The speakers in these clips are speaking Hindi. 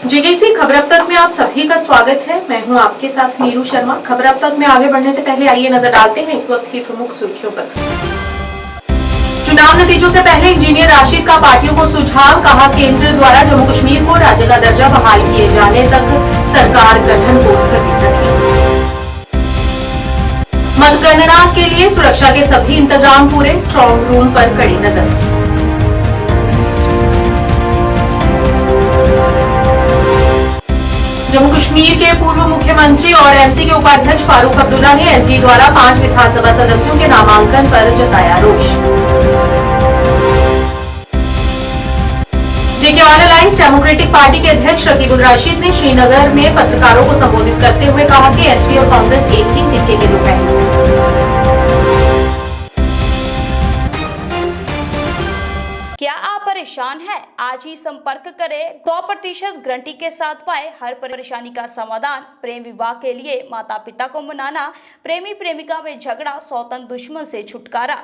जेकेसी खबर अब तक में आप सभी का स्वागत है। मैं हूं आपके साथ नीरू शर्मा। खबर अब तक में आगे बढ़ने से पहले आइए नजर डालते हैं इस वक्त की प्रमुख सुर्खियों पर। चुनाव नतीजों से पहले इंजीनियर राशिद का पार्टियों को सुझाव, कहा केंद्र द्वारा जम्मू कश्मीर को राज्य का दर्जा बहाल किए जाने तक सरकार गठन को स्थगित रखेगी। मतगणना के लिए सुरक्षा के सभी इंतजाम पूरे, स्ट्रांग रूम पर कड़ी नजर। जम्मू कश्मीर के पूर्व मुख्यमंत्री और एनसी के उपाध्यक्ष फारूक अब्दुल्ला ने एलजी द्वारा 5 विधानसभा सदस्यों के नामांकन पर जताया रोष। जेके ऑल अलायंस डेमोक्रेटिक पार्टी के अध्यक्ष रकीबुल राशिद ने श्रीनगर में पत्रकारों को संबोधित करते हुए कहा कि एनसी और कांग्रेस एक ही सिक्के के दो पहलू हैं। क्या आप परेशान हैं? आज ही संपर्क करें। 100% गारंटी के साथ पाए हर परेशानी का समाधान। प्रेम विवाह के लिए माता पिता को मनाना, प्रेमी प्रेमिका में झगड़ा, सौतन दुश्मन से छुटकारा,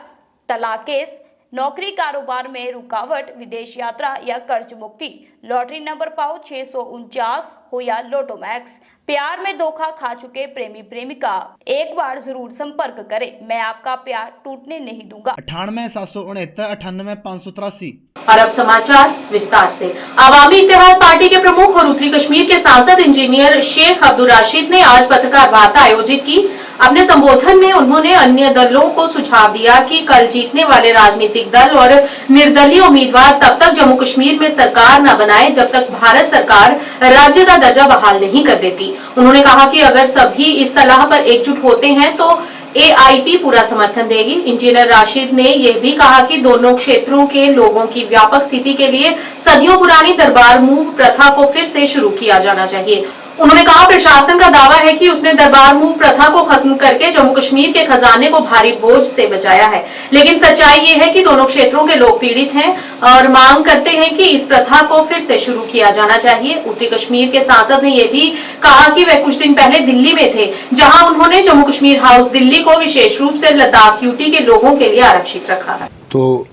तलाक केस, नौकरी कारोबार में रुकावट, विदेश यात्रा या कर्ज मुक्ति, लॉटरी नंबर पाओ 649 हो या लोटो मैक्स, प्यार में धोखा खा चुके प्रेमी प्रेमिका, एक बार जरूर संपर्क करें। मैं आपका प्यार टूटने नहीं दूंगा। 98 769 98 583। और अब समाचार विस्तार से। आवामी इत्तेहाद पार्टी के प्रमुख और उत्तरी कश्मीर के सांसद इंजीनियर शेख अब्दुल राशिद ने आज पत्रकार वार्ता आयोजित की। अपने संबोधन में उन्होंने अन्य दलों को सुझाव दिया कि कल जीतने वाले राजनीतिक दल और निर्दलीय उम्मीदवार तब तक जम्मू कश्मीर में सरकार न बनाए जब तक भारत सरकार राज्य का दर्जा बहाल नहीं कर देती। उन्होंने कहा कि अगर सभी इस सलाह पर एकजुट होते हैं तो एआईपी पूरा समर्थन देगी। इंजीनियर राशिद ने यह भी कहा कि दोनों क्षेत्रों के लोगों की व्यापक स्थिति के लिए सदियों पुरानी दरबार मूव प्रथा को फिर से शुरू किया जाना चाहिए। उन्होंने कहा प्रशासन का दावा है कि उसने दरबार मूव प्रथा को खत्म करके जम्मू कश्मीर के खजाने को भारी बोझ से बचाया है, लेकिन सच्चाई ये है कि दोनों क्षेत्रों के लोग पीड़ित हैं और मांग करते हैं कि इस प्रथा को फिर से शुरू किया जाना चाहिए। उत्तरी कश्मीर के सांसद ने यह भी कहा कि वे कुछ दिन पहले दिल्ली में थे, जहां उन्होंने जम्मू कश्मीर हाउस दिल्ली को विशेष रूप से लद्दाख यूटी के लोगों के लिए आरक्षित रखा है। तो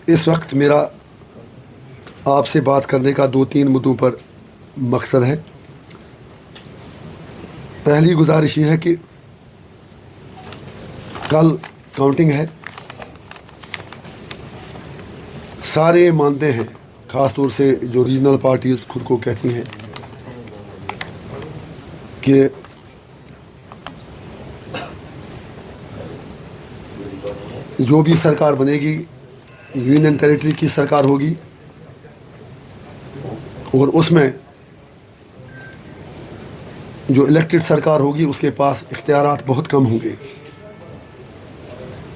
इस वक्त मेरा आपसे बात करने का 2-3 मुद्दों पर मकसद है। पहली गुजारिश ये है कि कल काउंटिंग है। सारे मानते हैं, ख़ास तौर से जो रीजनल पार्टीज़ खुद को कहती हैं कि जो भी सरकार बनेगी यूनियन टेरिटरी की सरकार होगी और उसमें जो इलेक्टेड सरकार होगी उसके पास इख्तियारात बहुत कम होंगे।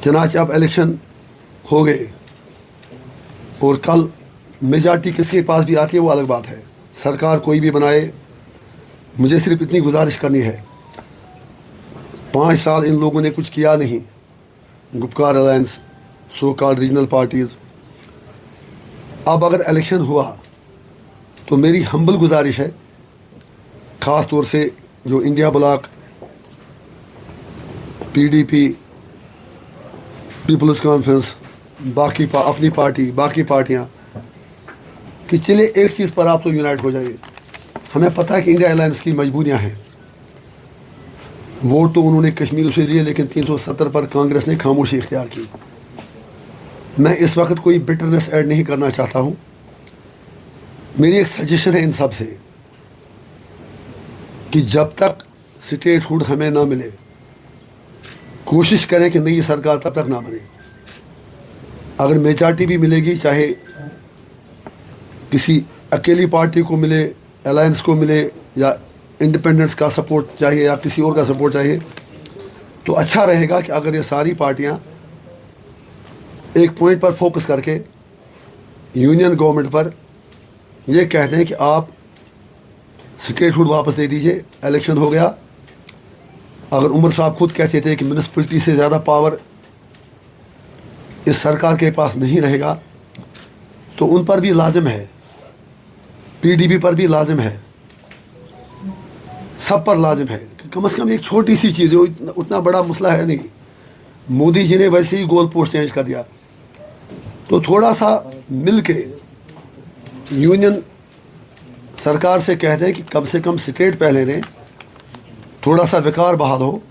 चनाच अब इलेक्शन हो गए और कल मेजॉरिटी किसके पास भी आती है वो अलग बात है। सरकार कोई भी बनाए, मुझे सिर्फ इतनी गुजारिश करनी है, 5 साल इन लोगों ने कुछ किया नहीं। Gupkar alliance, so called regional parties, अब अगर इलेक्शन हुआ तो मेरी हम्बल गुजारिश है, ख़ास तौर से जो India bloc, PDP, People's Conference, बाकी अपनी पार्टी, बाकी पार्टियां, कि चले एक चीज़ पर आप तो यूनाइट हो जाइए। हमें पता है कि इंडिया अलायंस की मजबूरियां हैं। वोट तो उन्होंने कश्मीर से लिए, लेकिन 370 पर कांग्रेस ने खामोशी इख्तियार की। मैं इस वक्त कोई बिटरनेस ऐड नहीं करना चाहता हूँ। मेरी एक सजेशन है इन सब से कि जब तक स्टेटहुड हमें ना मिले, कोशिश करें कि नई सरकार तब तक ना बने। अगर मेजॉरिटी भी मिलेगी, चाहे किसी अकेली पार्टी को मिले, अलायंस को मिले, या इंडिपेंडेंस का सपोर्ट चाहिए या किसी और का सपोर्ट चाहिए, तो अच्छा रहेगा कि अगर ये सारी पार्टियां एक पॉइंट पर फोकस करके यूनियन गवर्नमेंट पर ये कहते हैं कि आप स्टेटहुड वापस दे दीजिए, इलेक्शन हो गया। अगर उमर साहब खुद कहते थे कि म्यूनिसिपैलिटी से ज़्यादा पावर इस सरकार के पास नहीं रहेगा, तो उन पर भी लाजिम है, पीडीपी पर भी लाजिम है, सब पर लाजिम है कि कम से कम एक छोटी सी चीज़ है, उतना बड़ा मसला है नहीं। मोदी जी ने वैसे ही गोल पोस्ट चेंज कर दिया, तो थोड़ा सा मिल के यूनियन सरकार से कहते हैं कि कम से कम स्टेट पहले दें, थोड़ा सा विकार बहाल हो,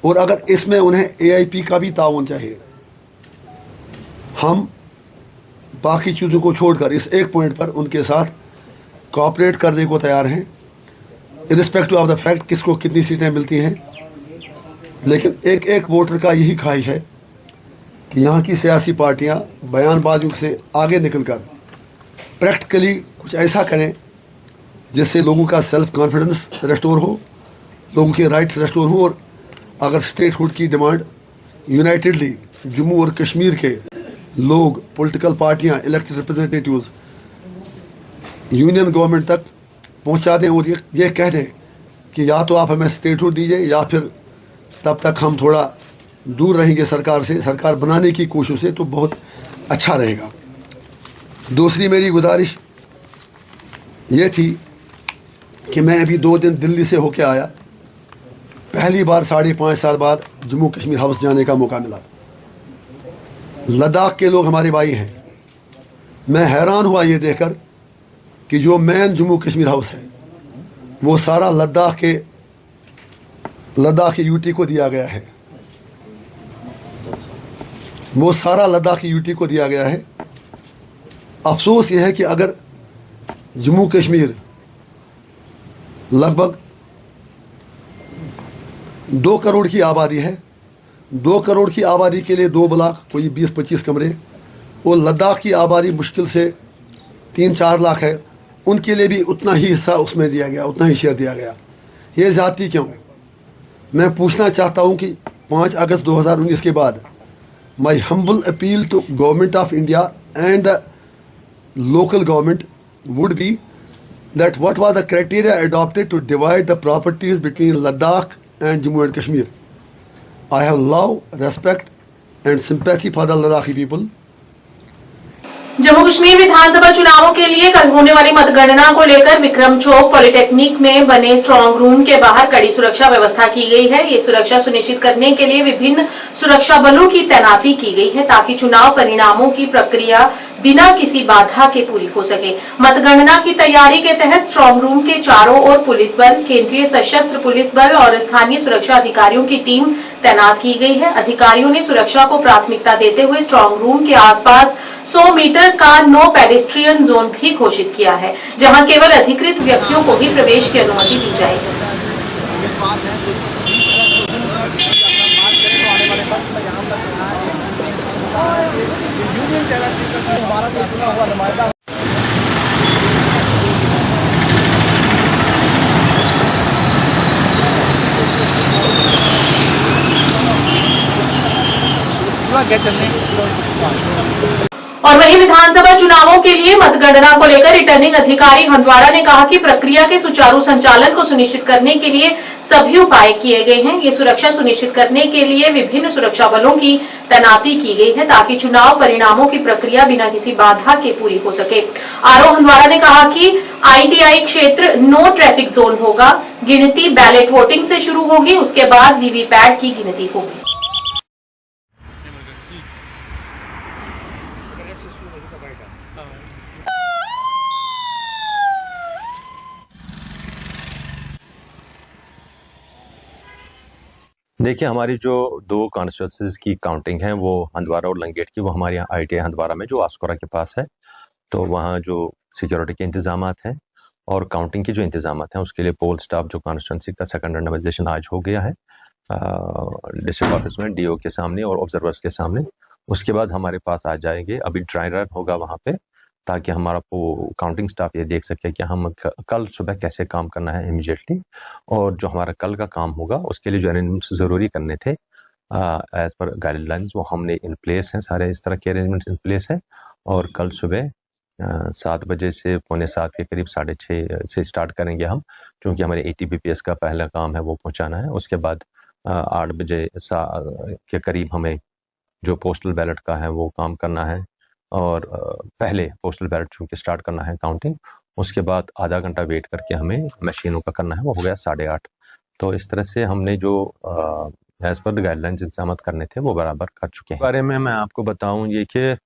और अगर इसमें उन्हें एआईपी का भी ताउन चाहिए। हम बाकी चीज़ों को छोड़कर इस एक पॉइंट पर उनके साथ कोऑपरेट करने को तैयार हैं, इरिस्पेक्टिव ऑफ द फैक्ट किसको कितनी सीटें मिलती हैं। लेकिन एक एक वोटर का यही ख्वाहिश है कि यहाँ की सियासी पार्टियाँ बयानबाजियों से आगे निकलकर प्रैक्टिकली कुछ ऐसा करें जिससे लोगों का सेल्फ कॉन्फिडेंस रेस्टोर हो, लोगों के राइट्स रेस्टोर हो, और अगर स्टेटहुड की डिमांड यूनाइटेडली जम्मू और कश्मीर के लोग, पॉलिटिकल पार्टियां, इलेक्टेड रिप्रेजेंटेटिव्स यूनियन गवर्नमेंट तक पहुंचा दें और ये कह दें कि या तो आप हमें स्टेटहुड दीजिए या फिर तब तक हम थोड़ा दूर रहेंगे सरकार से, सरकार बनाने की कोशिश से, तो बहुत अच्छा रहेगा। दूसरी मेरी गुजारिश ये थी कि मैं अभी 2 दिन दिल्ली से होके आया, पहली बार 5.5 साल बाद जम्मू कश्मीर हाउस जाने का मौका मिला। लद्दाख के लोग हमारे भाई हैं। मैं हैरान हुआ ये देखकर कि जो मेन जम्मू कश्मीर हाउस है वो सारा लद्दाख के यूटी को दिया गया है, वो सारा लद्दाख की यूटी को दिया गया है। अफसोस यह है कि अगर जम्मू कश्मीर लगभग 2 करोड़ की आबादी है, 2 करोड़ की आबादी के लिए 2 ब्लॉक, कोई 20-25 कमरे, और लद्दाख की आबादी मुश्किल से 3-4 लाख है, उनके लिए भी उतना ही हिस्सा उसमें दिया गया, उतना ही शेयर दिया गया। ये ज़्यादती क्यों? मैं पूछना चाहता हूँ कि 5 अगस्त 2019 के बाद my humble appeal to government of India and the local government would be that what was the criteria adopted to divide the properties between Ladakh and Jammu and Kashmir. I have love, respect and sympathy for the Ladakhi people. Jammu Kashmir विधानसभा चुनावों के लिए कल होने वाली मतगणना को लेकर विक्रम चौक पॉलिटेक्निक में बने स्ट्रांग रूम के बाहर कड़ी सुरक्षा व्यवस्था की गई है। ये सुरक्षा सुनिश्चित करने के लिए विभिन्न सुरक्षा बलों की तैनाती की गई है ताकि चुनाव परिणामों की प्रक्रिया बिना किसी बाधा के पूरी हो सके। मतगणना की तैयारी के तहत स्ट्रांग रूम के चारों ओर पुलिस बल, केंद्रीय सशस्त्र पुलिस बल और स्थानीय सुरक्षा अधिकारियों की टीम तैनात की गई है। अधिकारियों ने सुरक्षा को प्राथमिकता देते हुए स्ट्रांग रूम के आसपास 100 मीटर का नो पेडेस्ट्रियन जोन भी घोषित किया है, जहां केवल अधिकृत व्यक्तियों को ही प्रवेश की अनुमति दी जाएगी। और वहीं विधानसभा चुनावों के लिए मतगणना को लेकर रिटर्निंग अधिकारी हंदवाड़ा ने कहा कि प्रक्रिया के सुचारू संचालन को सुनिश्चित करने के लिए सभी उपाय किए गए हैं। ये सुरक्षा सुनिश्चित करने के लिए विभिन्न सुरक्षा बलों की तैनाती की गई है ताकि चुनाव परिणामों की प्रक्रिया बिना किसी बाधा के पूरी हो सके। आरओ हंदवाड़ा ने कहा कि आईटीआई क्षेत्र नो ट्रैफिक जोन होगा। गिनती बैलेट वोटिंग से शुरू होगी, उसके बाद वीवीपैट की गिनती होगी। देखिए, हमारी जो 2 कॉन्स्टिट्यूंसीज की काउंटिंग है वो हंदवाड़ा और लंगेट की, वो हमारे यहाँ आईटीआई हंदवाड़ा में जो आस्कोरा के पास है, तो वहाँ जो सिक्योरिटी के इंतजामात हैं और काउंटिंग के जो इंतजामात हैं उसके लिए पोल स्टाफ जो कॉन्स्टिट्यूंसी का सेकंड रैंडमाइजेशन आज हो गया है डिस्ट्रिक्ट ऑफिस में डीओ के सामने और ऑब्जर्वर्स के सामने। उसके बाद हमारे पास आ जाएंगे, अभी ड्राई रन होगा वहाँ पे ताकि हमारा काउंटिंग स्टाफ ये देख सके कि हम कल सुबह कैसे काम करना है इमीडिएटली, और जो हमारा कल का काम होगा उसके लिए जो अरेंजमेंट्स ज़रूरी करने थे एज पर गाइडलाइंस वो हमने इन प्लेस हैं, सारे इस तरह के अरेंजमेंट्स इन प्लेस हैं। और कल सुबह 7 बजे से 6:45 के करीब 6:30 से स्टार्ट करेंगे हम, क्योंकि हमारे ATBPS का पहला काम है वो पहुँचाना है। उसके बाद 8 बजे के करीब हमें जो पोस्टल बैलेट का है वो काम करना है, और पहले पोस्टल बैलेट चूँकि स्टार्ट करना है काउंटिंग, उसके बाद आधा घंटा वेट करके हमें मशीनों का करना है, वो हो गया 8:30। तो इस तरह से हमने जो एज पर द गाइडलाइंस इंतजाम करने थे वो बराबर कर चुके हैं। बारे में मैं आपको बताऊं ये कि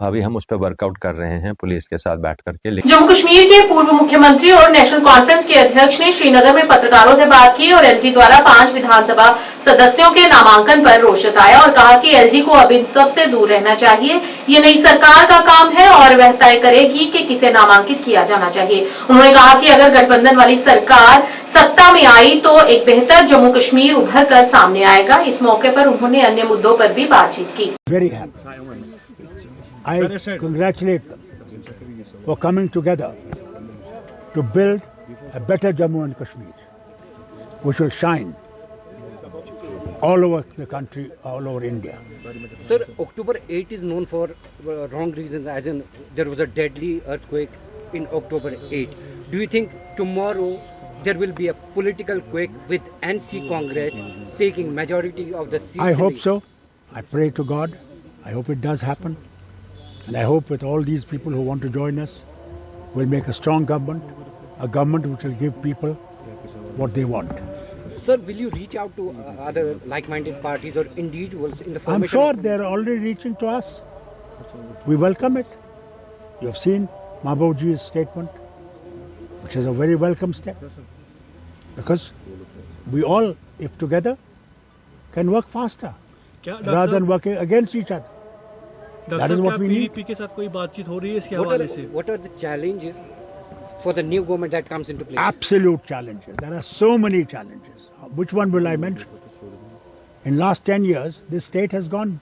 अभी हम उस पर वर्कआउट कर रहे हैं पुलिस के साथ बैठ करके। जम्मू कश्मीर के पूर्व मुख्यमंत्री और नेशनल कॉन्फ्रेंस के अध्यक्ष ने श्रीनगर में पत्रकारों से बात की और एलजी द्वारा 5 विधानसभा सदस्यों के नामांकन पर रोष जताया और कहा कि एलजी को अब इन सब से दूर रहना चाहिए। ये नई सरकार का काम है और वह तय करेगी कि किसे नामांकित किया जाना चाहिए। उन्होंने कहा कि अगर गठबंधन वाली सरकार सत्ता में आई तो एक बेहतर जम्मू कश्मीर उभर कर सामने आएगा। इस मौके पर उन्होंने अन्य मुद्दों पर भी बातचीत की। I congratulate them for coming together to build a better Jammu and Kashmir, which will shine all over the country, all over India. Sir, October 8 is known for wrong reasons, as in there was a deadly earthquake in October 8. Do you think tomorrow there will be a political quake with NC Congress taking majority of the seats? I hope so. I pray to God. I hope it does happen. And I hope with all these people who want to join us, we'll make a strong government, a government which will give people what they want. Sir, will you reach out to other like-minded parties or individuals in the formation? I'm sure they're already reaching to us. We welcome it. You've seen Mahbubji's statement, which is a very welcome step. Because we all, if together, can work faster rather than working against each other. That is what we need. PDP के साथ कोई बातचीत हो रही है इसके हवाले से? What are the challenges for the new government that comes into place? Absolute challenges. There are so many challenges. Which one will I mention? In last 10 years, this state has gone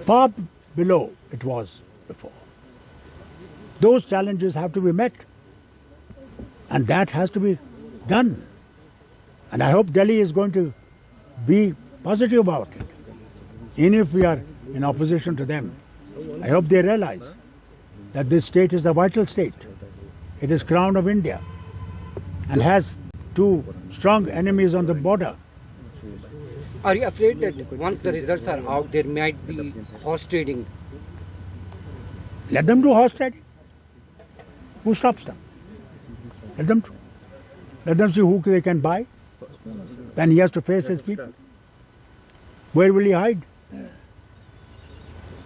far below it was before. Those challenges have to be met. And that has to be done. And I hope Delhi is going to be positive about it. Even if we are in opposition to them, I hope they realize that this state is a vital state. It is crown of India and has 2 strong enemies on the border. Are you afraid that once the results are out, there might be horse trading? Let them do horse trading. Who stops them? Let them do. Let them see who they can buy. Then he has to face his people. Where will he hide?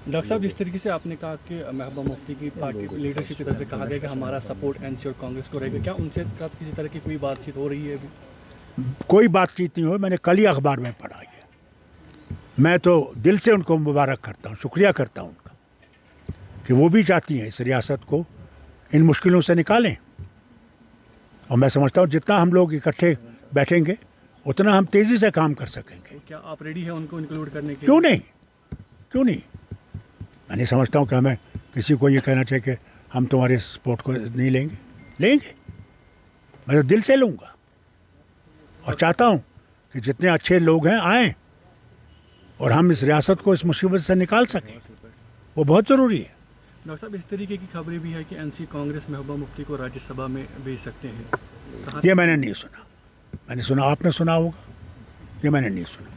Doctor साहब, जिस तरीके से आपने कहा कि महबूबा मुफ्ती की पार्टी लीडरशिप की तरफ से कहा गया कि हमारा सपोर्ट एनसी और कांग्रेस को रहेगा, क्या उनसे किसी तरह की कोई बातचीत हो रही है अभी? कोई बातचीत नहीं हो। मैंने कल ही अखबार में पढ़ा है। मैं तो दिल से उनको मुबारक करता हूँ, शुक्रिया करता हूँ उनका कि वो भी चाहती हैं इस रियासत को इन मुश्किलों से निकालें। और मैं समझता हूँ जितना हम लोग इकट्ठे बैठेंगे उतना हम तेज़ी से काम कर सकेंगे। तो क्या आप रेडी हैं उनको इंक्लूड करने के लिए? क्यों नहीं, क्यों नहीं। मैं नहीं समझता हूँ कि हमें किसी को ये कहना चाहिए कि हम तुम्हारे सपोर्ट को नहीं लेंगे। लेंगे, मैं तो दिल से लूँगा और चाहता हूँ कि जितने अच्छे लोग हैं आएँ और हम इस रियासत को इस मुसीबत से निकाल सकें। वो बहुत ज़रूरी है। डॉक्टर साहब, इस तरीके की खबरें भी है कि एनसी कांग्रेस महबूबा मुफ्ती को राज्यसभा में भेज सकते हैं। ये मैंने नहीं सुना। मैंने सुना, आपने सुना होगा, ये मैंने नहीं सुना।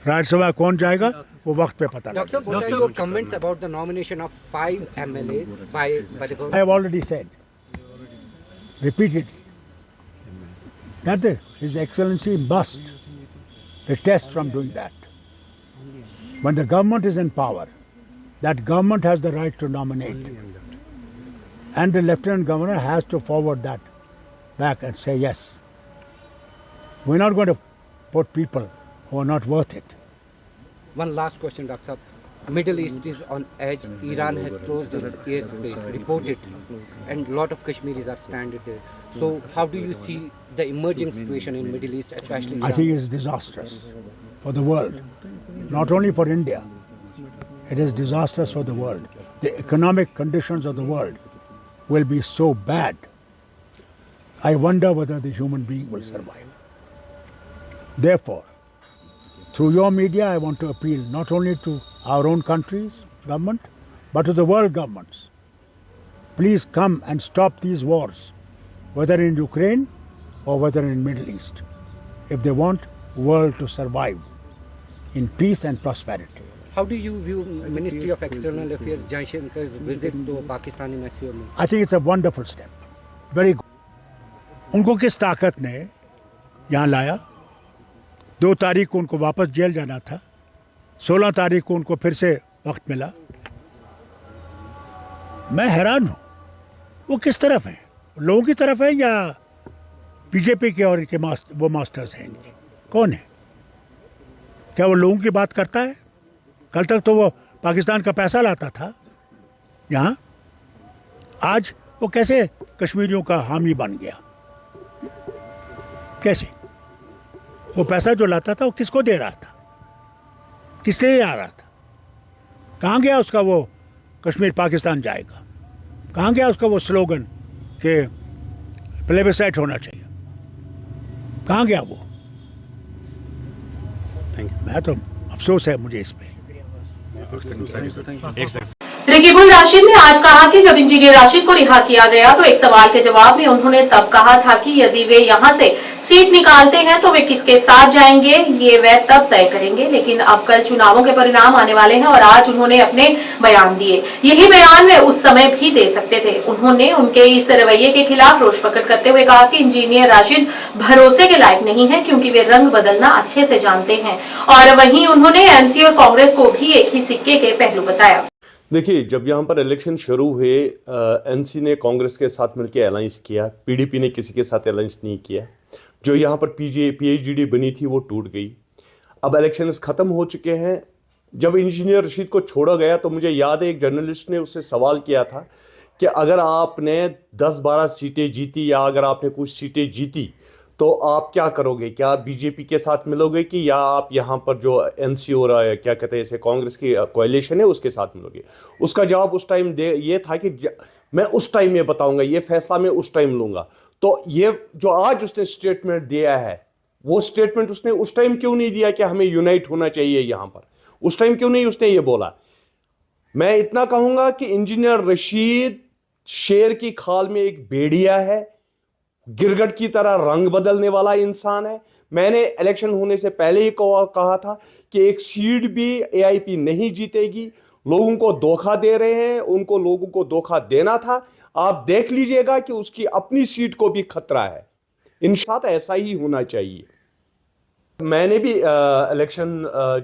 राज्यसभा कौन जाएगा वो वक्त पे पता Doctor, लगेगा। what are your comments about the nomination of 5 MLAs by the I government? have already said repeatedly that His Excellency must detest from doing that. When the government is in power, that government has the right to nominate, and the Lieutenant Governor has to forward that back and say yes. We're not going to put people who are not worth it. One last question, Dr. Saab. Middle East is on edge. Iran has closed its airspace, reported, and a lot of Kashmiris are stranded there. So, how do you see the emerging situation in Middle East, especially Iran? I think it's disastrous for the world, not only for India. It is disastrous for the world. The economic conditions of the world will be so bad. I wonder whether the human being will survive. Therefore, through your media, I want to appeal not only to our own country's government, but to the world governments. Please come and stop these wars, whether in Ukraine or whether in Middle East, if they want world to survive in peace and prosperity. How do you view Ministry of External Affairs Jaishankar's visit to Pakistan in SCO? I think it's a wonderful step. Very good. उनको किस ताकत ने यहाँ लाया? 2 तारीख को उनको वापस जेल जाना था, 16 तारीख को उनको फिर से वक्त मिला मैं हैरान हूँ, वो किस तरफ है? लोगों की तरफ है या बीजेपी के और इनके वो मास्टर्स हैं इनके? कौन है? क्या वो लोगों की बात करता है? कल तक तो वो पाकिस्तान का पैसा लाता था यहाँ, आज वो कैसे कश्मीरियों का हामी बन गया? कैसे? वो पैसा जो लाता था वो किसको दे रहा था? किसने आ रहा था? कहाँ गया उसका वो कश्मीर पाकिस्तान जाएगा? कहाँ गया उसका वो स्लोगन कि प्लेबिसाइट होना चाहिए? कहाँ गया वो? मैं तो अफसोस है मुझे इस पे। रकीबुल राशिद ने आज कहा कि जब इंजीनियर राशिद को रिहा किया गया तो एक सवाल के जवाब में उन्होंने तब कहा था कि यदि वे यहां से सीट निकालते हैं तो वे किसके साथ जाएंगे ये वे तब तय करेंगे। लेकिन अब कल चुनावों के परिणाम आने वाले हैं और आज उन्होंने अपने बयान दिए। यही बयान वे उस समय भी दे सकते थे। उन्होंने उनके इस रवैये के खिलाफ रोष प्रकट करते हुए कहा कि इंजीनियर राशिद भरोसे के लायक नहीं है क्योंकि वे रंग बदलना अच्छे से जानते हैं। और वहीं उन्होंने एनसी और कांग्रेस को भी एक ही सिक्के के पहलू बताया। देखिए, जब यहाँ पर इलेक्शन शुरू हुए, एनसी ने कांग्रेस के साथ मिलकर अलायंस किया, पीडीपी ने किसी के साथ अलायंस नहीं किया। जो यहाँ पर पीएचडी बनी थी वो टूट गई। अब इलेक्शंस ख़त्म हो चुके हैं। जब इंजीनियर रशीद को छोड़ा गया तो मुझे याद है एक जर्नलिस्ट ने उससे सवाल किया था कि अगर आपने 10-12 सीटें जीती या अगर आपने कुछ सीटें जीती तो आप क्या करोगे? क्या आप बीजेपी के साथ मिलोगे कि या आप यहाँ पर जो एनसी और क्या कहते हैं इसे कांग्रेस की कोalition है उसके साथ मिलोगे? उसका जवाब उस टाइम ये था कि मैं उस टाइम में बताऊंगा, ये फैसला मैं उस टाइम लूंगा। तो ये जो आज उसने स्टेटमेंट दिया है वो स्टेटमेंट उसने उस टाइम क्यों नहीं दिया कि हमें यूनाइट होना चाहिए यहाँ पर? उस टाइम क्यों नहीं उसने ये बोला? मैं इतना कहूँगा कि इंजीनियर रशीद शेर की खाल में एक भेड़िया है, गिरगट की तरह रंग बदलने वाला इंसान है। मैंने इलेक्शन होने से पहले ही कहा था कि एक सीट भी एआईपी नहीं जीतेगी। लोगों को धोखा दे रहे हैं, उनको लोगों को धोखा देना था। आप देख लीजिएगा कि उसकी अपनी सीट को भी खतरा है। इंशाअल्लाह ऐसा ही होना चाहिए। मैंने भी इलेक्शन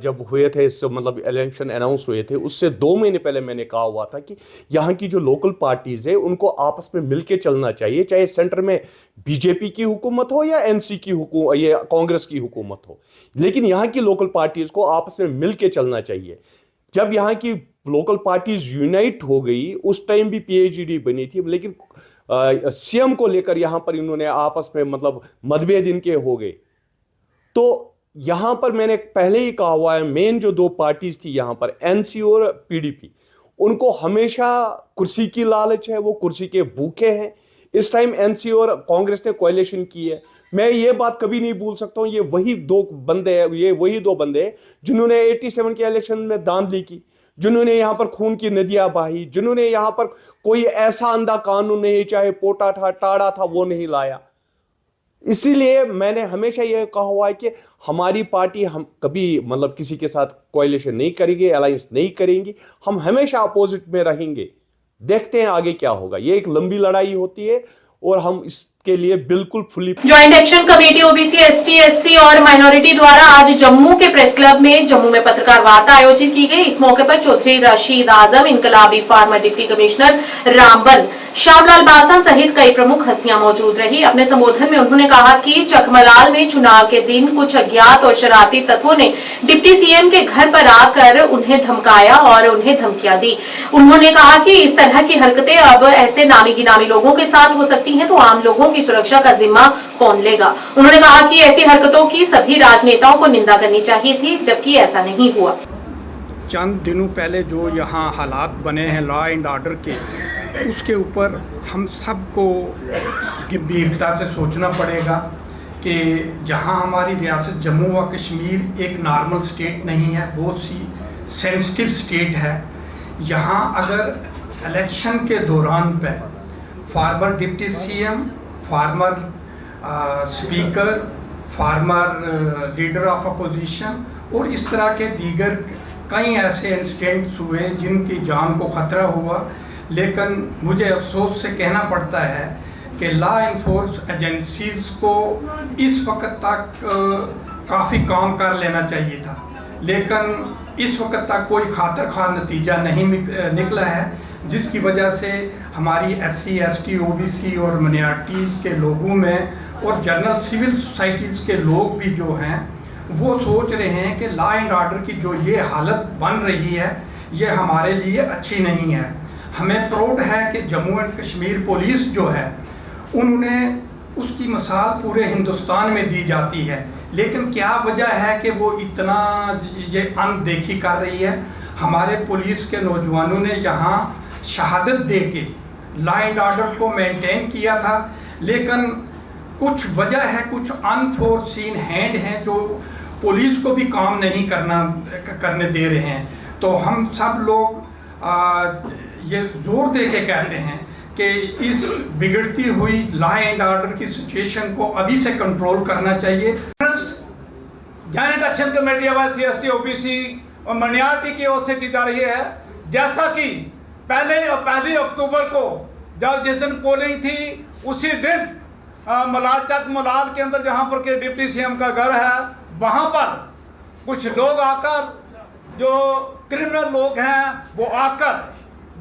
जब हुए थे, मतलब इलेक्शन अनाउंस हुए थे उससे 2 महीने पहले मैंने कहा हुआ था कि यहाँ की जो लोकल पार्टीज़ है उनको आपस में मिलके चलना चाहिए, चाहे सेंटर में बीजेपी की हुकूमत हो या एनसी की हुकूमत या कांग्रेस की हुकूमत हो, लेकिन यहाँ की लोकल पार्टीज़ को आपस में मिलके चलना चाहिए। जब यहाँ की लोकल पार्टीज यूनाइट हो गई, उस टाइम भी पीएचडी बनी थी, लेकिन सीएम को लेकर यहाँ पर इन्होंने आपस में मतलब मतभेद इनके हो गए। तो यहां पर मैंने पहले ही कहा हुआ है, मेन जो 2 पार्टीज थी यहां पर एनसी और पीडीपी, उनको हमेशा कुर्सी की लालच है, वो कुर्सी के भूखे हैं। इस टाइम एनसी और कांग्रेस ने कोalition की है। मैं ये बात कभी नहीं भूल सकता हूं, ये वही 2 बंदे हैं जिन्होंने 87 के इलेक्शन में धांधली की, जिन्होंने यहाँ पर खून की नदियां बहाई, जिन्होंने यहाँ पर कोई ऐसा अंधा कानून नहीं, चाहे पोटा था टाड़ा था, वो नहीं लाया। इसीलिए मैंने हमेशा यह कहा हुआ है कि हमारी पार्टी हम कभी मतलब किसी के साथ कोalition नहीं करेंगे, अलायंस नहीं करेंगी, हम हमेशा अपोजिट में रहेंगे। देखते हैं आगे क्या होगा। ये एक लंबी लड़ाई होती है और हम इसके लिए बिल्कुल fully. Joint action committee OBC ST SC और माइनॉरिटी द्वारा आज जम्मू के प्रेस क्लब में जम्मू में पत्रकार वार्ता आयोजित की गई। इस मौके पर चौधरी रशीद आजम, इनकलाबी farmer deputy commissioner Ramban, Shyamlal Basan सहित कई प्रमुख हस्तियां मौजूद रही। अपने संबोधन में उन्होंने कहा कि चकमलाल में चुनाव के दिन कुछ अज्ञात और शरारती तत्वों ने डिप्टी सीएम के घर पर आकर उन्हें धमकाया और उन्हें धमकियां दी। उन्होंने कहा कि इस तरह की हरकतें अब ऐसे नामी गिनामी लोगों के साथ हो सकती हैं तो आम लोगों की सुरक्षा का जिम्मा कौन लेगा। उन्होंने कहा कि ऐसी हरकतों की सभी राजनेताओं को निंदा करनी चाहिए थी, जबकि ऐसा नहीं हुआ। चंद दिनों पहले जो यहाँ हालात बने हैं लॉ एंड ऑर्डर के, उसके ऊपर हम सबको गंभीरता से सोचना पड़ेगा कि जहाँ हमारी रियासत जम्मू व कश्मीर एक नॉर्मल स्टेट नहीं है, बहुत सी सेंसिटिव स्टेट है। यहाँ अगर इलेक्शन के दौरान पे farmer deputy CM, farmer speaker, farmer leader of opposition और इस तरह के दीगर कई ऐसे इंसिडेंट्स हुए जिनकी जान को खतरा हुआ, लेकिन मुझे अफसोस से कहना पड़ता है कि लॉ इन्फोर्स एजेंसीज को इस वक्त तक काफ़ी काम कर लेना चाहिए था, लेकिन इस वक्त तक कोई खातर खा नतीजा नहीं निकला है। जिसकी वजह से हमारी SC, ST, OBC और माइनॉरिटीज़ के लोगों में और जनरल सिविल सोसाइटीज़ के लोग भी जो हैं वो सोच रहे हैं कि लॉ एंड ऑर्डर की जो ये हालत बन रही है ये हमारे लिए अच्छी नहीं है। हमें प्राउड है कि जम्मू एंड कश्मीर पुलिस जो है उन्होंने उसकी मिसाल पूरे हिंदुस्तान में दी जाती है, लेकिन क्या वजह है कि वो इतना ये अनदेखी कर रही है। हमारे पुलिस के नौजवानों ने यहाँ शहादत दे के लॉ एंड ऑर्डर को मेंटेन किया था, लेकिन कुछ वजह है, कुछ अनफोर्सीन हैंड हैं जो पुलिस को भी काम नहीं करने दे रहे हैं। तो हम सब लोग ये जोर दे के कहते हैं कि इस बिगड़ती हुई लॉ एंड ऑर्डर की सिचुएशन को अभी से कंट्रोल करना चाहिए। Joint action committee of SC, ST, OBC और माइनॉरिटी की ओर से की जा रही है, जैसा कि पहली अक्टूबर को जब जिस दिन पोलिंग थी उसी दिन मलाल के अंदर जहां पर के डिप्टी CM का घर है वहां पर कुछ लोग आकर जो क्रिमिनल लोग हैं वो आकर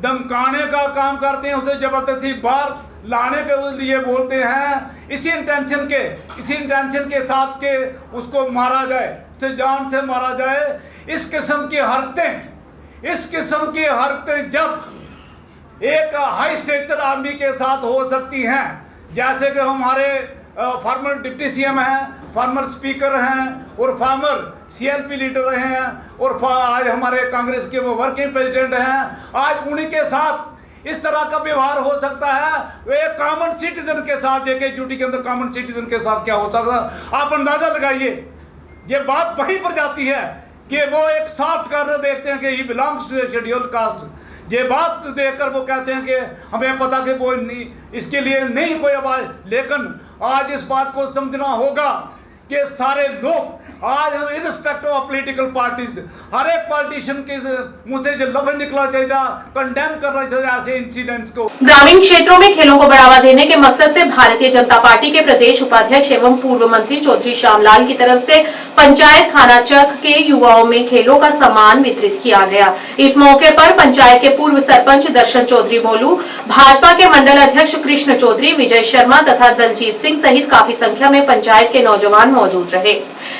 धमकाने का काम करते हैं, उसे जबरदस्ती बाहर लाने के लिए बोलते हैं, इसी इंटेंशन के साथ के उसको मारा जाए, उसे जान से मारा जाए। इस किस्म की हरकतें जब एक हाई स्टेचर आर्मी के साथ हो सकती हैं, जैसे कि हमारे फॉर्मर डिप्टी CM हैं, फॉर्मर स्पीकर हैं और फॉर्मर CLP लीडर रहे हैं और आज हमारे कांग्रेस के वो वर्किंग प्रेसिडेंट हैं, आज उन्हीं के साथ इस तरह का व्यवहार हो सकता है। वो एक कॉमन सिटीजन के साथ जेके ड्यूटी के अंदर कॉमन सिटीजन के साथ क्या हो सकता है, आप अंदाजा लगाइए। ये बात वहीं पर जाती है कि वो एक सॉफ्ट कार्नर देखते हैं कि he belongs to schedule caste. ये बात देखकर वो कहते हैं कि हमें पता कि वो इसके लिए नहीं कोई आवाज, लेकिन आज इस बात को समझना होगा कि सारे लोग आज हम इरिस्पेक्टिव ऑफ पॉलिटिकल पार्टीज हर एक पॉलिटिशियन के मुंह से जो लफ्ज निकला चाहिए कंडेम करना चाहिए ऐसे इंसिडेंट्स को। ग्रामीण क्षेत्रों में खेलों को बढ़ावा देने के मकसद से भारतीय जनता पार्टी के प्रदेश उपाध्यक्ष एवं पूर्व मंत्री चौधरी श्यामलाल की तरफ से पंचायत खानाचक के युवाओं में खेलों का सम्मान वितरित किया गया। इस मौके पर पंचायत के पूर्व सरपंच दर्शन चौधरी मोलू, भाजपा के मंडल अध्यक्ष कृष्ण चौधरी, विजय शर्मा तथा दलजीत सिंह सहित काफी संख्या में पंचायत के नौजवान मौजूद रहे।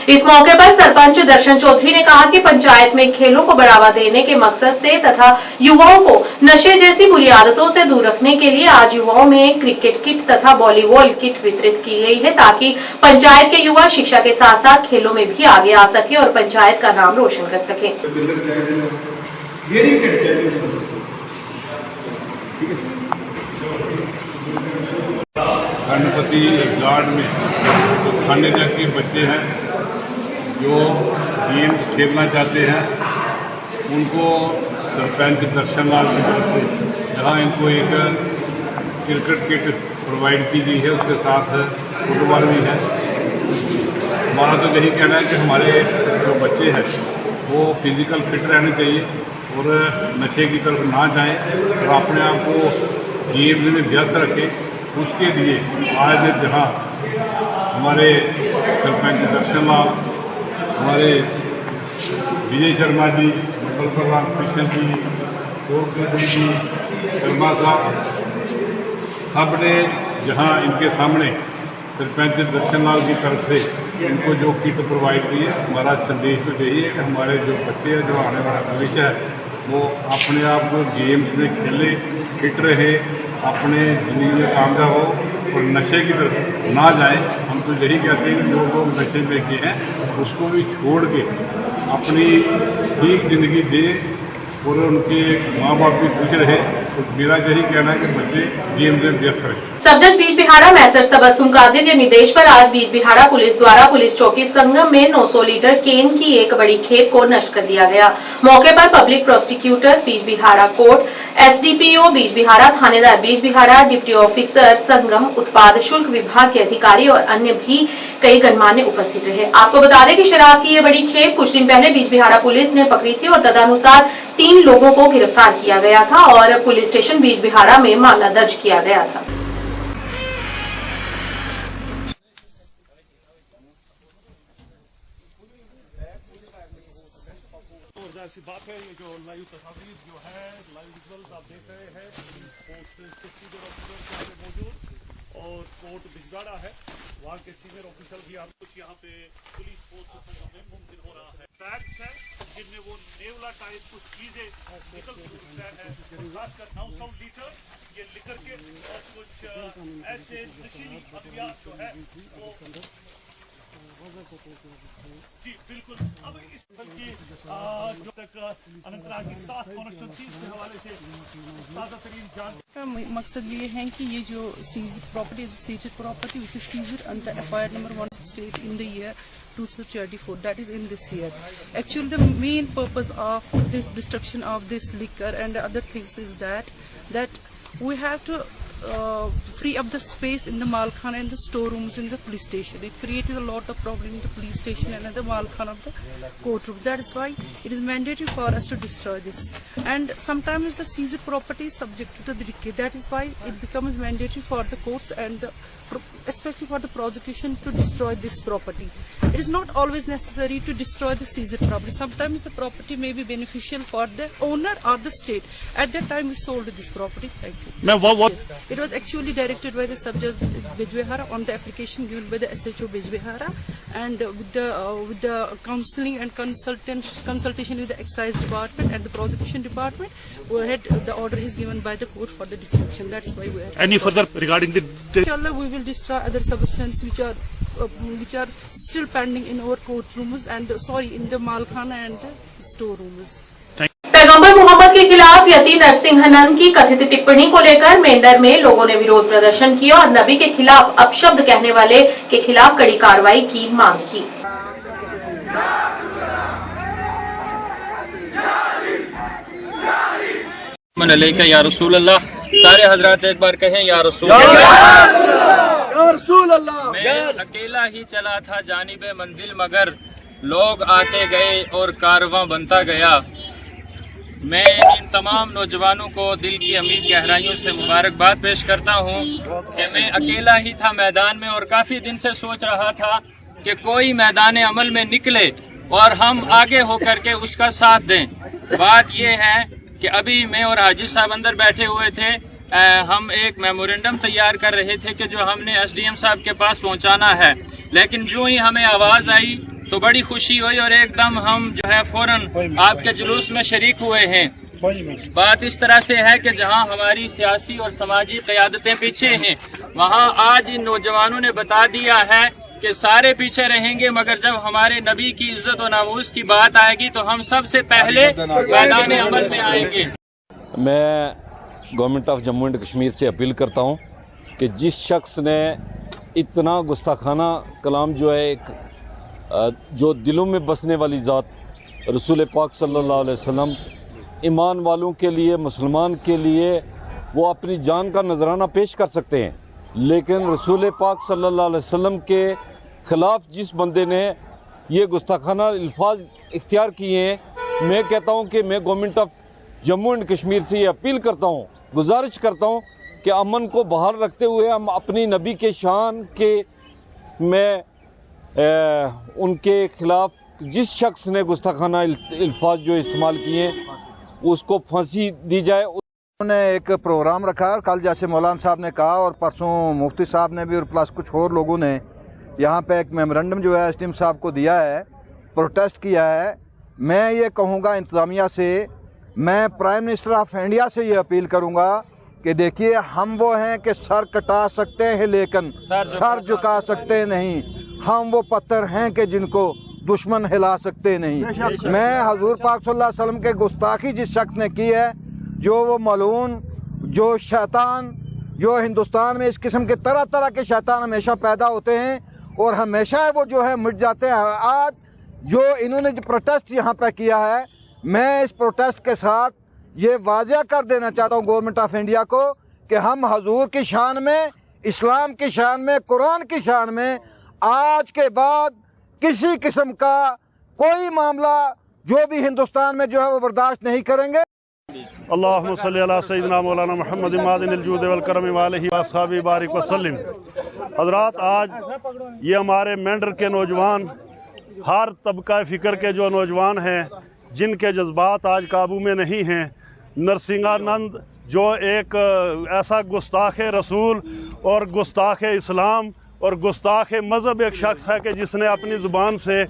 इस मौके पर सरपंच दर्शन चौधरी ने कहा कि पंचायत में खेलों को बढ़ावा देने के मकसद से तथा युवाओं को नशे जैसी बुरी आदतों से दूर रखने के लिए आज युवाओं में क्रिकेट किट तथा वॉलीबॉल किट वितरित की गई है, ताकि पंचायत के युवा शिक्षा के साथ साथ खेलों में भी आगे आ सके और पंचायत का नाम रोशन कर सके। गणपति गार्ड में जो खाने तक के बच्चे हैं जो गेम खेलना चाहते हैं उनको सरपंच दर्शन लाल की तरफ से जहाँ इनको एक क्रिकेट किट प्रोवाइड की गई है, उसके साथ फुटबॉल भी है। हमारा तो यही कहना है कि हमारे जो बच्चे हैं वो फिजिकल फिट रहने चाहिए और नशे की तरफ ना जाएं और अपने आप को गेम में व्यस्त रखें। उसके लिए आज जहाँ हमारे सरपंच दर्शन लाल, हमारे विजय शर्मा जी, मंडल प्रधान कृष्ण जी, जी, शर्मा साहब, सब ने जहाँ इनके सामने सरपंच दर्शन लाल की तरफ से इनको जो किट प्रोवाइड की है, हमारा संदेश तो यही है कि हमारे जो बच्चे हैं, जो आने वाला भविष्य है, वो अपने आप को गेम्स में खेले, फिट रहे, अपने ज़िंदगी में कामयाब हो और नशे की तरफ ना जाए। हम तो यही कहते हैं कि जो लोग नशे में गए हैं उसको भी छोड़ के अपनी ठीक ज़िंदगी दें और उनके माँ बाप भी खुश रहे। तो मेरा यही कहना है कि बच्चे गेम में व्यस्त रहे। सब जज बीजबिहाड़ा मैसर्स तबस्सुम कादिर के निर्देश पर आज बीजबिहाड़ा पुलिस द्वारा पुलिस चौकी संगम में 900 लीटर केन की एक बड़ी खेप को नष्ट कर दिया गया। मौके पर public prosecutor Bijbehara court, SDPO Bijbehara, थानेदार बीजबिहाड़ा, डिप्टी ऑफिसर संगम, उत्पाद शुल्क विभाग के अधिकारी और अन्य भी कई गणमान्य उपस्थित रहे। आपको बता दें कि शराब की ये बड़ी खेप कुछ दिन पहले बीजबिहाड़ा पुलिस ने पकड़ी थी और तदनुसार 3 लोगों को गिरफ्तार किया गया था और पुलिस स्टेशन बीजबिहाड़ा में मामला दर्ज किया गया था। ऐसी बात है, ये जो लाइव तस्वीर जो है, लाइव विजुअल्स आप देख रहे हैं, पोस्ट के सीनियर ऑफिसर यहाँ पे मौजूद और कोर्ट बिजगाड़ा है, वहाँ के सीनियर ऑफिसर भी आप कुछ यहाँ पे पुलिस पोस्ट में मुमकिन हो रहा है। बैग्स है जिनमें वो नेवला टाइप कुछ चीजें निकल है, खासकर 900 लीटर ये लिकर के और कुछ ऐसे नशीली हथियार जो है वो जी बिल्कुल। अब इस की जो तक अनंतनाग की 7 कॉन्स्टिट्यूंसीज के हवाले से ताज़ा तरीन जान का मकसद ये है कि ये जो seized property which is seized under FIR number 168 in the year 2024, that is in this year. Actually, the main purpose of this destruction of this liquor and other things is that we have to free up the space in the Malkhana and the storerooms in the police station. It created a lot of problem in the police station and the Malkhana of the courtroom. That is why it is mandatory for us to destroy this. And sometimes the seized property is subject to the decay. That is why it becomes mandatory for the courts and especially for the prosecution to destroy this property. It is not always necessary to destroy the seized property. Sometimes the property may be beneficial for the owner or the state. At that time we sold this property. Thank you. Now, what? It was actually directed by the Sub-Judge Bijbehara on the application given by the SHO Bijbehara, and with the counseling and consultation with the excise department and the prosecution department, the order is given by the court for the destruction. That's why we are. Any further regarding the? Inshallah, we will destroy other substances which are still pending in our courtrooms and in the Malkhana and the storerooms. पैगंबर मोहम्मद के खिलाफ यती नरसिंहनन की कथित टिप्पणी को लेकर मेंढर में लोगों ने विरोध प्रदर्शन किया और नबी के खिलाफ अपशब्द कहने वाले के खिलाफ कड़ी कार्रवाई की मांग की। या रसूल अल्लाह, सारे हजरात एक बार कहें या रसूल अल्लाह। मैं अकेला ही चला था जानिबे मंजिल, मगर लोग आते गए और कारवां बनता गया। मैं इन तमाम नौजवानों को दिल की अमीर गहराइयों से मुबारकबाद पेश करता हूं कि मैं अकेला ही था मैदान में और काफ़ी दिन से सोच रहा था कि कोई मैदान अमल में निकले और हम आगे होकर के उसका साथ दें। बात यह है कि अभी मैं और हाजी साहब अंदर बैठे हुए थे, हम एक मेमोरेंडम तैयार कर रहे थे कि जो हमने SDM साहब के पास पहुंचाना है, लेकिन जो ही हमें आवाज़ आई तो बड़ी खुशी हुई और एकदम हम जो है फौरन आपके जुलूस में शरीक हुए हैं। बात इस तरह से है कि जहां हमारी सियासी और समाजी क़यादतें पीछे हैं, वहां आज इन नौजवानों ने बता दिया है कि सारे पीछे रहेंगे, मगर जब हमारे नबी की इज्जत और नामूस की बात आएगी तो हम सबसे पहले मैदान अमल में आएंगे। मैं government of Jammu and Kashmir से अपील करता हूं कि जिस शख्स ने इतना गुस्ताखाना कलाम जो है जो दिलों में बसने वाली ज़ात रसूल पाक सल्लल्लाहु अलैहि वसल्लम, ईमान वालों के लिए, मुसलमान के लिए वो अपनी जान का नजराना पेश कर सकते हैं, लेकिन रसूल पाक सल्लल्लाहु अलैहि वसल्लम के ख़िलाफ़ जिस बंदे ने ये गुस्ताखाना अल्फाज इख्तियार किए हैं, मैं कहता हूँ कि मैं government of Jammu and Kashmir से ये अपील करता हूँ, गुजारिश करता हूँ कि अमन को बहाल रखते हुए हम अपनी नबी के शान के में उनके ख़िलाफ़ जिस शख्स ने गुस्ताखाना अल्फाज जो इस्तेमाल किए उसको फांसी दी जाए। उन्होंने एक प्रोग्राम रखा है और कल जैसे मौलाना साहब ने कहा और परसों मुफ्ती साहब ने भी और प्लस कुछ और लोगों ने यहाँ पे एक मेमोरेंडम जो है SDM साहब को दिया है, प्रोटेस्ट किया है। मैं ये कहूँगा इंतज़ामिया से, मैं प्राइम मिनिस्टर ऑफ इंडिया से ये अपील करूँगा कि देखिए हम वो हैं कि सर कटा सकते हैं लेकिन सर झुका सकते नहीं। हम वो पत्थर हैं कि जिनको दुश्मन हिला सकते नहीं। मैं हजूर पाक सल्लल्लाहु अलैहि वसल्लम के गुस्ताखी जिस शख्स ने की है, जो वो मलून, जो शैतान, जो हिंदुस्तान में इस किस्म के तरह तरह के शैतान हमेशा पैदा होते हैं और हमेशा वो जो है मिट जाते हैं। आज जो इन्होंने जो प्रोटेस्ट यहाँ पे किया है, मैं इस प्रोटेस्ट के साथ ये वाज़ह कर देना चाहता हूँ गवर्नमेंट ऑफ इंडिया को कि हम हजूर की शान में, इस्लाम की शान में, कुरान की शान में आज के बाद किसी किस्म का कोई मामला जो भी हिंदुस्तान में जो है वो बर्दाश्त नहीं करेंगे। अल्लाहुम्मा सल्ली अला सय्यिदना मौलाना मुहम्मद मादिनिल जूद वल करम व आलिहि व अस्हाबी बारिक वसल्लम। हजरात, आज ये हमारे मेंढर के नौजवान, हर तबका फ़िक्र के जो नौजवान हैं, जिनके जज्बात आज काबू में नहीं हैं। नरसिंहानंद जो एक ऐसा गुस्ताख रसूल और गुस्ताख इस्लाम और गुस्ताख मज़हब एक शख्स है कि जिसने अपनी ज़ुबान से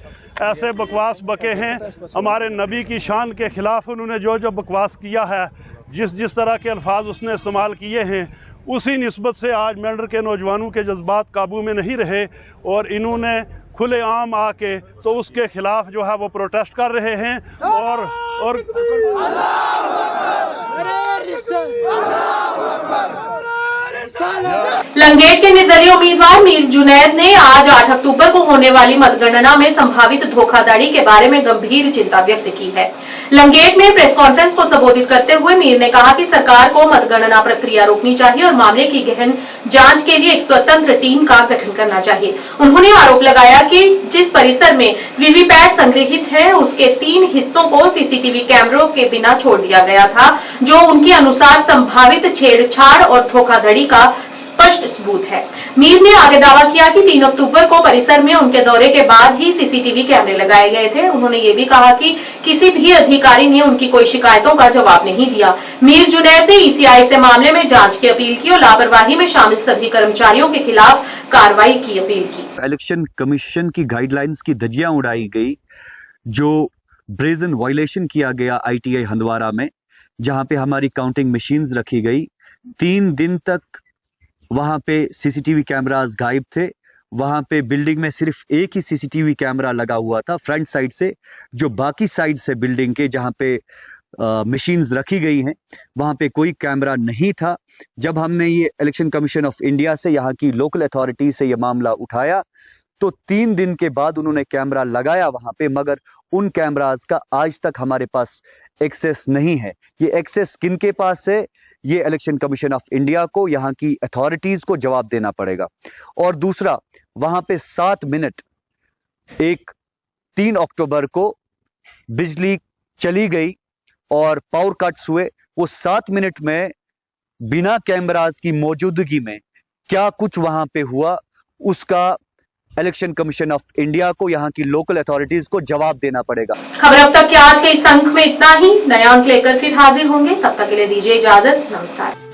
ऐसे बकवास बके हैं। हमारे नबी की शान के ख़िलाफ़ उन्होंने जो जो बकवास किया है, जिस तरह के अल्फाज उसने इस्तेमाल किए हैं, उसी निस्बत से आज मेंढर के नौजवानों के जज्बात काबू में नहीं रहे और इन्होंने खुलेआम आके तो उसके खिलाफ जो है वो प्रोटेस्ट कर रहे हैं। और लंगेट के निर्दलीय उम्मीदवार मीर जुनैद ने आज 8 अक्टूबर को होने वाली मतगणना में संभावित धोखाधड़ी के बारे में गंभीर चिंता व्यक्त की है। लंगेट में प्रेस कॉन्फ्रेंस को संबोधित करते हुए मीर ने कहा कि सरकार को मतगणना प्रक्रिया रोकनी चाहिए और मामले की गहन जांच के लिए एक स्वतंत्र टीम का गठन करना चाहिए। उन्होंने आरोप लगाया कि जिस परिसर में वीवीपैट संग्रहित है उसके 3 हिस्सों को सीसीटीवी कैमरों के बिना छोड़ दिया गया था, जो उनके अनुसार संभावित छेड़छाड़ और धोखाधड़ी का स्पष्ट सबूत है। मीर ने आगे दावा किया कि 3 अक्टूबर को परिसर में उनके दौरे के बाद ही सीसीटीवी कैमरे लगाए गए थे। उन्होंने ये भी कहा कि किसी भी अधिकारी ने उनकी कोई शिकायतों का जवाब नहीं दिया। मीर जुनैद ने ईसीआई से मामले में जांच की अपील की और लापरवाही में शामिल सभी कर्मचारियों के खिलाफ कार्रवाई की अपील की। इलेक्शन कमीशन की गाइडलाइंस की धज्जियां उड़ाई गई, जो ब्रेजन वायलेशन किया गया ITI हंदवारा में, जहां पे हमारी काउंटिंग मशीन्स रखी गई। 3 दिन तक वहां पे सीसीटीवी कैमरास गायब थे। वहां पे बिल्डिंग में सिर्फ एक ही सीसीटीवी कैमरा लगा हुआ था फ्रंट साइड से, जो बाकी साइड से बिल्डिंग के जहां पे मशीन्स रखी गई हैं वहां पे कोई कैमरा नहीं था। जब हमने ये इलेक्शन कमीशन ऑफ इंडिया से, यहाँ की लोकल अथॉरिटी से ये मामला उठाया तो 3 दिन के बाद उन्होंने कैमरा लगाया वहां पे, मगर उन कैमरास का आज तक हमारे पास एक्सेस नहीं है। ये एक्सेस किनके पास है? ये इलेक्शन कमीशन ऑफ इंडिया को, यहाँ की अथॉरिटीज को जवाब देना पड़ेगा। और दूसरा, वहां पे 7 मिनट एक 3 अक्टूबर को बिजली चली गई और पावर कट्स हुए। वो 7 मिनट में बिना कैमरास की मौजूदगी में क्या कुछ वहां पे हुआ, उसका इलेक्शन कमीशन ऑफ इंडिया को, यहाँ की लोकल अथॉरिटीज को जवाब देना पड़ेगा। खबर अब तक के आज के इस अंक में इतना ही। नया अंक लेकर फिर हाजिर होंगे, तब तक के लिए दीजिए इजाजत। नमस्कार।